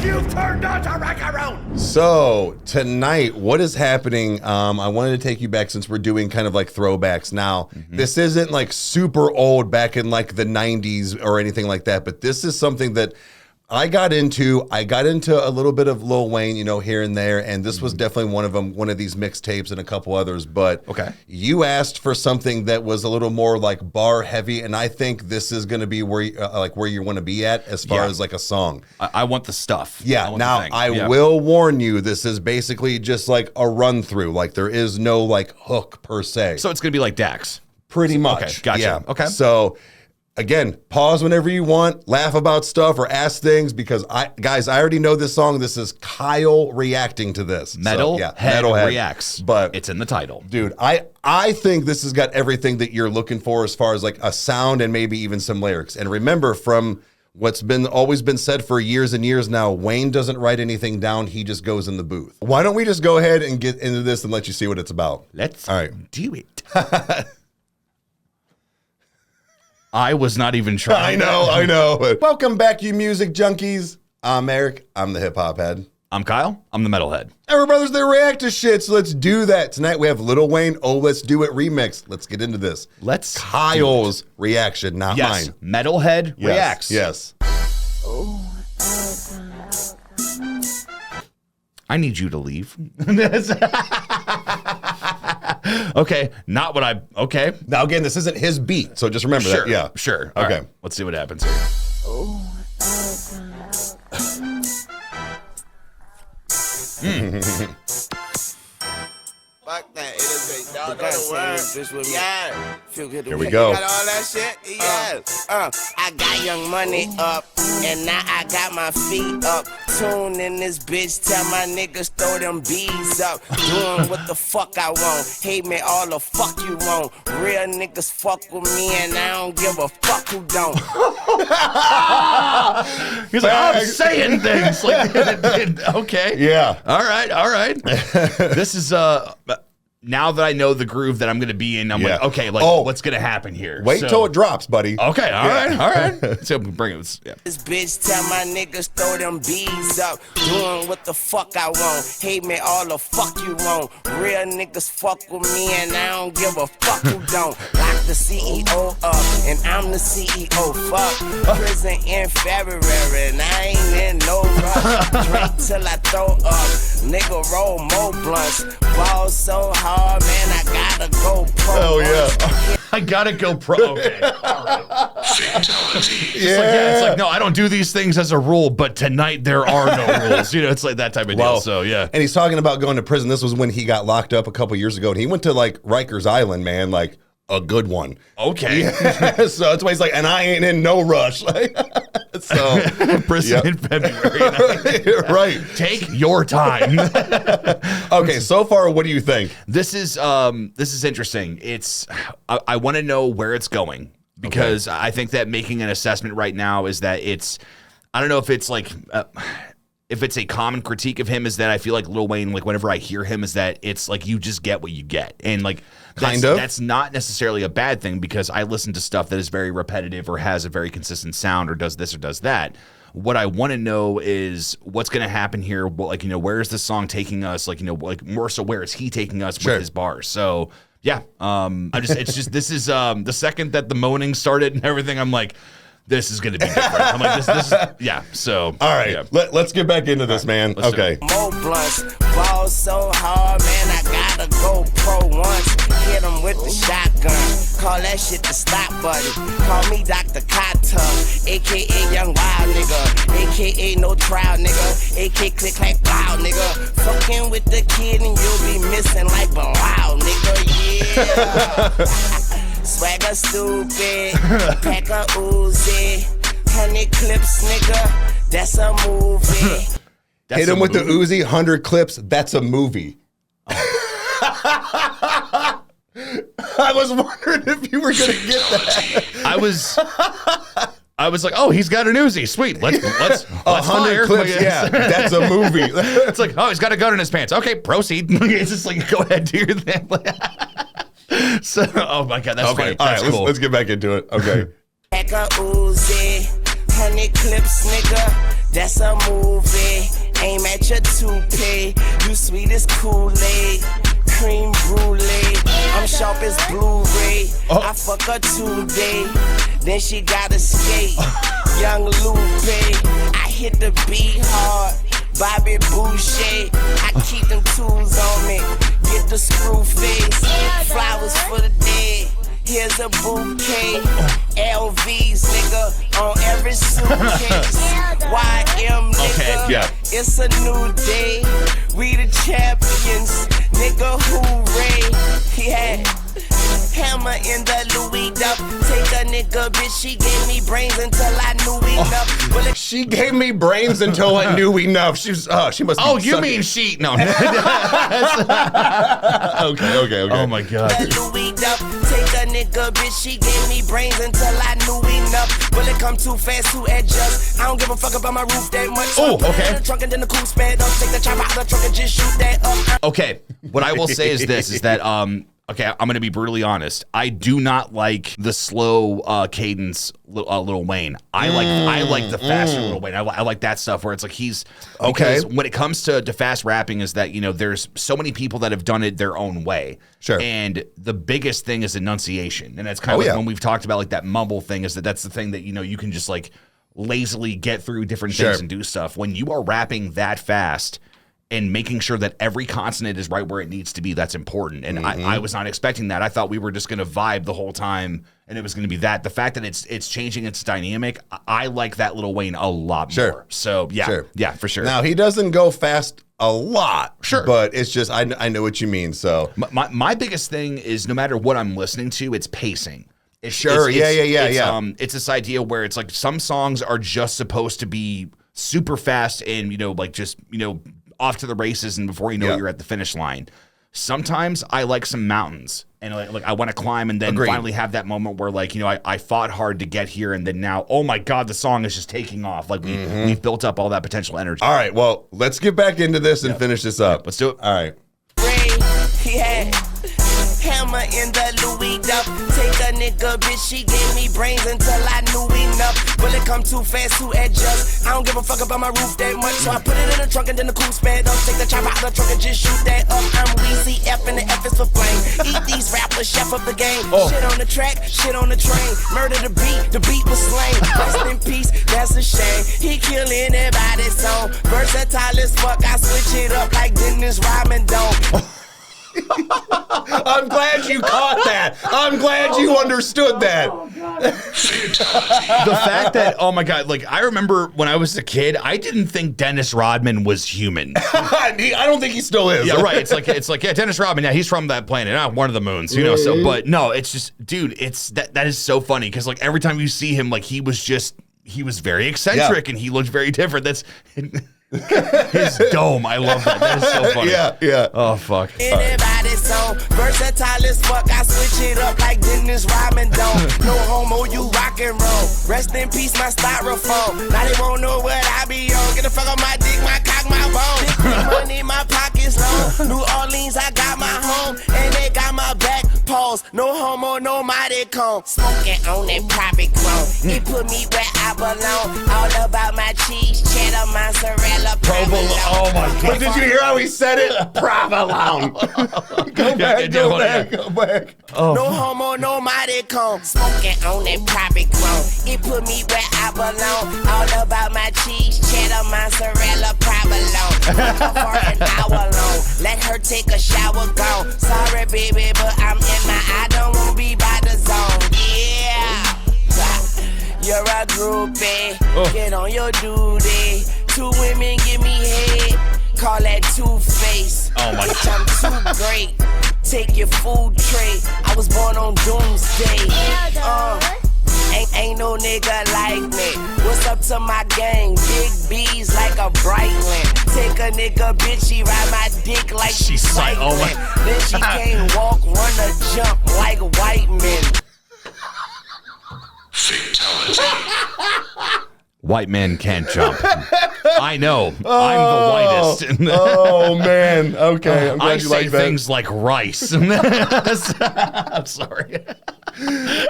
You've turned on to Rykerroad. So tonight, what is happening? I wanted to take you back since we're doing kind of like throwbacks now. This isn't like super old back in like the 90s or anything like that, but this is something that I got into a little bit of Lil Wayne, you know, here and there, and this was definitely one of them, one of these mixtapes and a couple others. But you asked for something that was a little more like bar heavy, and I think this is going to be where where you want to be at as far as like a song. I want the stuff. Yeah. Now I will warn you, this is basically just like a run through. Like there is no like hook per se. So it's going to be like Dax. Pretty much. Okay, gotcha. Yeah. Okay. So. Again, pause whenever you want, laugh about stuff or ask things because I already know this song. This is Kyle reacting to this. Metalhead reacts, but it's in the title. Dude, I think this has got everything that you're looking for as far as like a sound and maybe even some lyrics. And remember, from what's always been said for years and years now, Wayne doesn't write anything down. He just goes in the booth. Why don't we just go ahead and get into this and let you see what it's about? Let's do it. I was not even trying. I know. Welcome back, you music junkies. I'm Eric. I'm the hip hop head. I'm Kyle. I'm the metalhead. And we're brothers that react to shit, so let's do that. Tonight we have Lil Wayne, Oh Let's Do It remix. Let's get into this. Kyle's reaction, not mine. Metalhead reacts. Yes. I need you to leave. Okay, not what I. Okay. Now again, this isn't his beat, so just remember that. Yeah. Sure. Okay. Right. Let's see what happens here. Fuck that. It is a dog. Bitch with me. Yeah. Feel good. Here we go. Got all that shit. Yeah. I got Young Money up, and now I got my feet up. Tune in this bitch. Tell my niggas throw them bees up. Doing what the fuck I want. Hate me all the fuck you want. Real niggas fuck with me, and I don't give a fuck who don't. He's like, I'm saying things like okay. Yeah. All right. This is now that I know the groove that I'm going to be in, I'm like, okay, like what's going to happen here? Wait till it drops, buddy. Okay, all right. So bring it. Yeah. This bitch tell my niggas throw them bees up. Doing what the fuck I want. Hate me all the fuck you want. Real niggas fuck with me, and I don't give a fuck who don't. Lock the CEO up, and I'm the CEO. Fuck. Prison in February, and I ain't in no rush. Drink till I throw up. Nigga roll more blunts. Ball so hard, man, I gotta go pro. Oh yeah. I gotta go pro. Okay. All right. Fatality. It's like, no, I don't do these things as a rule, but tonight there are no rules. You know, it's like that type of deal. So yeah. And he's talking about going to prison. This was when he got locked up a couple years ago, and he went to like Rikers Island, man, like a good one. Okay. Yeah. So that's why he's like, and I ain't in no rush. So prison in February. Right. Take your time. Okay, so far, what do you think? This is interesting. It's I want to know where it's going because I think that making an assessment right now is that I don't know if it's like if it's a common critique of him is that I feel like Lil Wayne, like whenever I hear him, is that it's like you just get what you get, and like that's not necessarily a bad thing because I listen to stuff that is very repetitive or has a very consistent sound or does this or does that. What I want to know is what's going to happen here. Like, you know, where is this song taking us? Like, you know, like more so where is he taking us with his bars? So yeah, it's just this is the second that the moaning started and everything, I'm like, this is going to be different. I'm like, this is, yeah. So, all right, let's get back into this, man. Okay. More blunts, ball so hard, man, I gotta go pro once. Hit him with the shotgun, call that shit the stop button. Call me Dr. Cotter, a.k.a. Young Wild Nigga, a.k.a. No Trial Nigga, a.k.a. Click Clack Wow Nigga. Fucking with the kid and you'll be missing like Wow Nigga, yeah. Swagger stupid, pack a Uzi, 100 clips, nigga, that's a movie. Hit him with the Uzi, 100 clips, that's a movie. I was wondering if you were going to get that. I was like, oh, he's got an Uzi. Sweet. Let's 100 clips. Yeah, that's a movie. It's like, oh, he's got a gun in his pants. Okay, proceed. It's just like, go ahead, do your thing. So, oh my God, that's funny. All right, cool. let's get back into it. Okay. Pack a Uzi, 100 clips, nigga, that's a movie. Aim at your toupee. You sweet as Kool-Aid. Cream brulee. I'm sharp as Blu-ray. I fuck her today. Then she gotta skate. Young Lupe. I hit the beat hard. Bobby Boucher. I keep them tools on me. Get the screw face. Flowers for the dead. Here's a bouquet. LVs, nigga, on every suitcase. YM, nigga, Okay, yeah. It's a new day. We the champions, nigga, hooray. He had hammer in the Louis Duff. Take a nigga, bitch, she gave me brains until I knew enough. Well, She gave me brains until I knew enough. She must be Oh, you sucking. mean she? No. Okay. Oh my God. the Louis Duff. Take a nigga, bitch, she gave me brains until I knew enough. Will it come too fast to adjust? I don't give a fuck about my roof that much. Oh, Put it okay. in the trunk and then the coupe sped up. Take the chopper out of the trunk and just shoot that up. Okay, what I will say is this: is that okay, I'm gonna be brutally honest. I do not like the slow cadence, Lil Wayne. I like the faster Lil Wayne. I like that stuff where it's like he's Okay. Because when it comes to fast rapping, is that there's so many people that have done it their own way. Sure. And the biggest thing is enunciation, and that's kind of like when we've talked about like that mumble thing. Is that's the thing that you can just like lazily get through different things and do stuff. When you are rapping that fast and making sure that every consonant is right where it needs to be, that's important. And I was not expecting that. I thought we were just going to vibe the whole time, and it was going to be that. The fact that it's changing its dynamic, I like that Lil Wayne a lot more. So, yeah, for sure. Now, he doesn't go fast a lot. Sure. But it's just, I know what you mean, so. My biggest thing is no matter what I'm listening to, it's pacing. It's this idea where it's like some songs are just supposed to be super fast and, like just, off to the races, and before you know it, you're at the finish line. Sometimes I like some mountains, and like I want to climb, and then finally have that moment where like I fought hard to get here, and then now, oh my God, the song is just taking off. Like we've built up all that potential energy. All right, well, let's get back into this and finish this up. Let's do it. All right. He had hammer in the Louis Duff. Take a nigga, bitch, she gave me brains until I knew enough. Will it come too fast to adjust? I don't give a fuck about my roof that much, so I put it in the trunk and then the coupe sped up. Take the chopper out of the trunk and just shoot that up. I'm Weezy F and the F is for flame. Eat these rappers, chef of the game. Shit on the track, shit on the train. Murder the beat was slain. Rest in peace, that's a shame. He kill anybody's song. Versatile as fuck, I switch it up like Dennis Rodman don't. I'm glad you caught that. I'm glad you understood that. The fact that, oh my God, like I remember when I was a kid, I didn't think Dennis Rodman was human. I don't think he still is. Yeah, right. It's like, yeah, Dennis Rodman, yeah, he's from that planet, one of the moons, so, but no, it's just, dude, it's that is so funny because like every time you see him, like he was very eccentric and he looked very different. That's his dome. I love that. That is so funny. Yeah. Oh, fuck. Anybody's song. Versatile as fuck, I switch it up like Dennis Rodman don't. No homo, you rock and roll. Rest in peace, my styrofoam. Now they won't know what I be on. Get the fuck on my dick, my cock, my bone. Big money, my pockets long. New Orleans, I got my home. And they got my back. Pause. No homo, no mighty cone. Smoking on that private clone. He put me where I belong. All about my cheese, cheddar, mozzarella, provolone. Oh my God. But did you hear how he said it? Provolone. Go back. Oh. No homo, no mighty cone. Smoking on that private clone. It put me where I belong. All about my cheese, cheddar, mozzarella, provolone. For an hour long. Let her take a shower, gone. Sorry, baby, but I'm in my. I don't want to be by the zone. Yeah. You're a groupie. Get on your duty. 2 women give me head. Call that two-face. Oh my Bitch, I'm too great. Take your food tray. I was born on doomsday. Ain't no nigga like me. What's up to my gang? Big B's like a Brightland. Take a nigga, bitch, she ride my dick like she's cycling. Then she can't walk, run or jump like white men. Fatality. White men can't jump. I know. I'm the whitest. Oh, man. Okay. I'm glad I you say like that. things like rice. I'm sorry.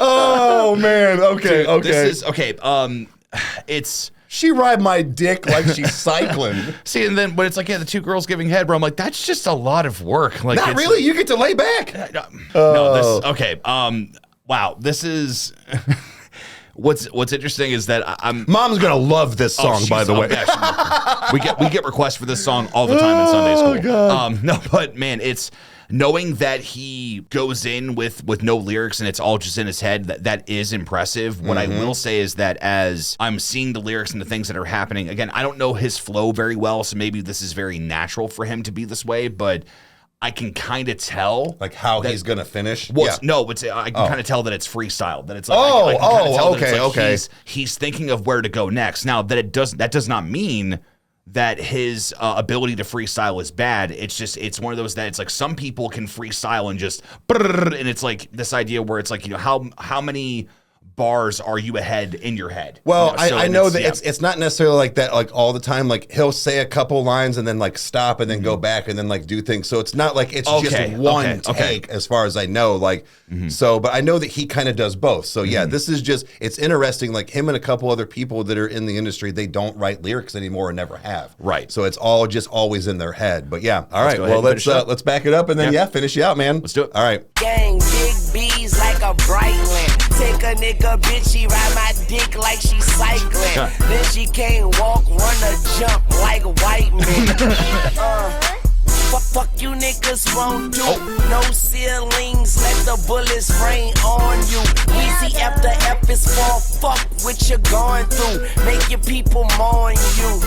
Oh, man. Okay. Dude, okay. This is okay. It's She ride my dick like she's cycling. See, and then when it's like, yeah, the two girls giving head, bro, I'm like, that's just a lot of work. Like, Not really. You get to lay back. No, this okay. Wow, this is what's interesting is that I'm. Mom's gonna love this song, by the way. Yeah, we get requests for this song all the time in Sunday school. God. No, but man, it's knowing that he goes in with no lyrics and it's all just in his head. That is impressive. What I will say is that as I'm seeing the lyrics and the things that are happening, again, I don't know his flow very well, so maybe this is very natural for him to be this way, but I can kind of tell like how he's gonna finish. Well, yeah. No, it's I can kind of tell that it's freestyle. That it's like I can kinda tell that it's okay. He's thinking of where to go next. Now that does not mean that his ability to freestyle is bad. It's one of those that it's like some people can freestyle and just and it's like this idea where it's like, you know, how many bars are you ahead in your head? Well, you know, so, I know that it's not necessarily like that, like all the time. Like he'll say a couple lines and then like stop and then go back and then like do things. So it's not like it's just one take as far as I know. Like, so, but I know that he kind of does both. So yeah, this is just, it's interesting. Like him and a couple other people that are in the industry, they don't write lyrics anymore and never have. Right. So it's all just always in their head. But yeah. All right. Well, let's back it up and then finish you out, man. Let's do it. All right. Gang, big B's like a Brightland. Take a nigga, bitch, she ride my dick like she cycling. Then she can't walk, run or jump like white men. Fuck you niggas won't do. No ceilings, let the bullets rain on you. Easy after F is for fuck what you're going through. Make your people mourn you.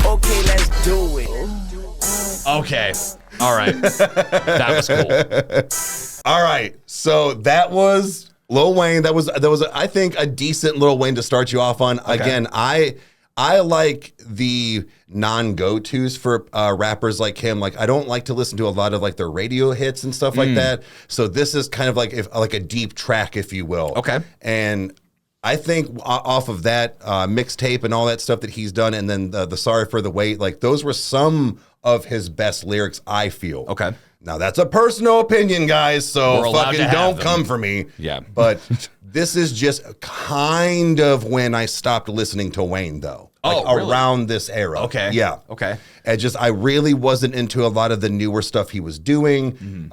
Okay, let's do it. Okay. All right. That was cool. All right. So that was Lil Wayne. That was I think a decent Lil Wayne to start you off on. Okay. Again, I like the non-go-tos for rappers like him. Like I don't like to listen to a lot of like their radio hits and stuff like that. So this is kind of like like a deep track, if you will. Okay. And I think off of that mixtape and all that stuff that he's done, and then the Sorry for the Wait, like those were some of his best lyrics, I feel. Okay. Now that's a personal opinion, guys, so fucking don't come for me. Yeah. But this is just kind of when I stopped listening to Wayne, though. Like around this era. Okay. Yeah. Okay. And I really wasn't into a lot of the newer stuff he was doing.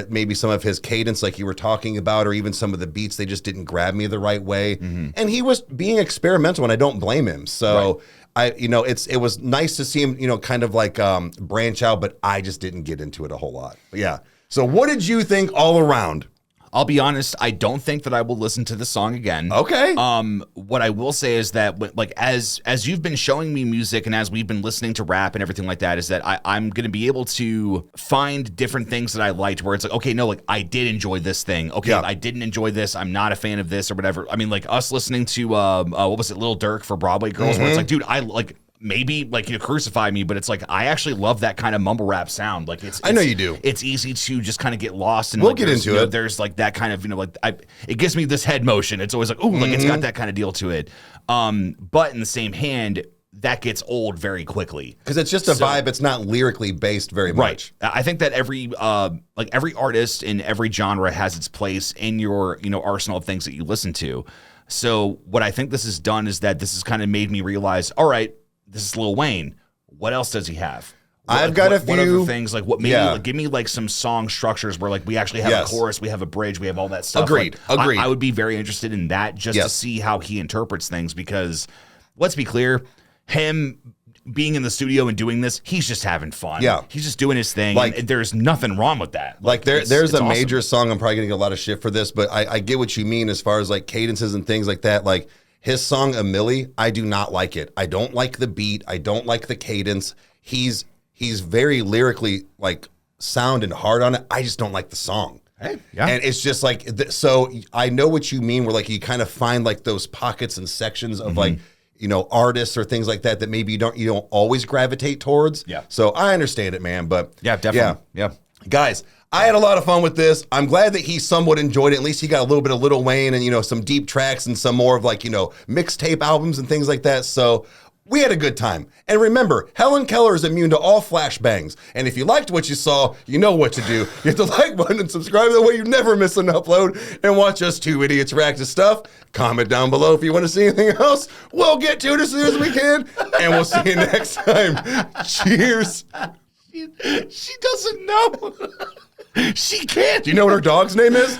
Maybe some of his cadence, like you were talking about, or even some of the beats, they just didn't grab me the right way. And he was being experimental, and I don't blame him. So it was nice to see him, kind of like branch out, but I just didn't get into it a whole lot. But yeah. So what did you think all around? I'll be honest, I don't think that I will listen to the song again. Okay. What I will say is that, like, as you've been showing me music and as we've been listening to rap and everything like that, is that I'm going to be able to find different things that I liked where it's like, okay, no, like, I did enjoy this thing. Okay, I didn't enjoy this. I'm not a fan of this or whatever. I mean, like, us listening to, what was it, Lil Durk for Broadway Girls, where it's like, dude, I like... Maybe like you crucify me, but it's like I actually love that kind of mumble rap sound. Like it's I know you do. It's easy to just kind of get lost, and we'll get into it. There's like that kind of it gives me this head motion. It's always like like it's got that kind of deal to it. But in the same hand, that gets old very quickly because it's just a vibe. It's not lyrically based very much. I think that every artist in every genre has its place in your arsenal of things that you listen to. So what I think this has done is that this has kind of made me realize, all right, this is Lil Wayne. What else does he have? I've got a few. What other things? Like what? Maybe like, give me like some song structures where like we actually have a chorus, we have a bridge, we have all that stuff. Agreed. I would be very interested in that just to see how he interprets things because let's be clear, him being in the studio and doing this, he's just having fun. Yeah. He's just doing his thing. Like, and there's nothing wrong with that. Like there's a awesome. Major song, I'm probably gonna get a lot of shit for this, but I get what you mean as far as like cadences and things like that. Like his song "A Milli," I do not like it. I don't like the beat. I don't like the cadence. He's very lyrically like sound and hard on it. I just don't like the song. Hey, yeah. And it's just like, so I know what you mean where like you kind of find like those pockets and sections of like, artists or things like that maybe you don't always gravitate towards. Yeah. So I understand it, man. But yeah, definitely. Yeah. Guys, I had a lot of fun with this. I'm glad that he somewhat enjoyed it. At least he got a little bit of Lil Wayne and, some deep tracks and some more of like, mixtape albums and things like that. So We had a good time. And remember, Helen Keller is immune to all flashbangs. And if you liked what you saw, you know what to do. You hit the like button and subscribe. That way you never miss an upload. And watch us two idiots react to stuff. Comment down below if you want to see anything else. We'll get to it as soon as we can. And we'll see you next time. Cheers. She doesn't know. She can't. Do you know what her dog's name is?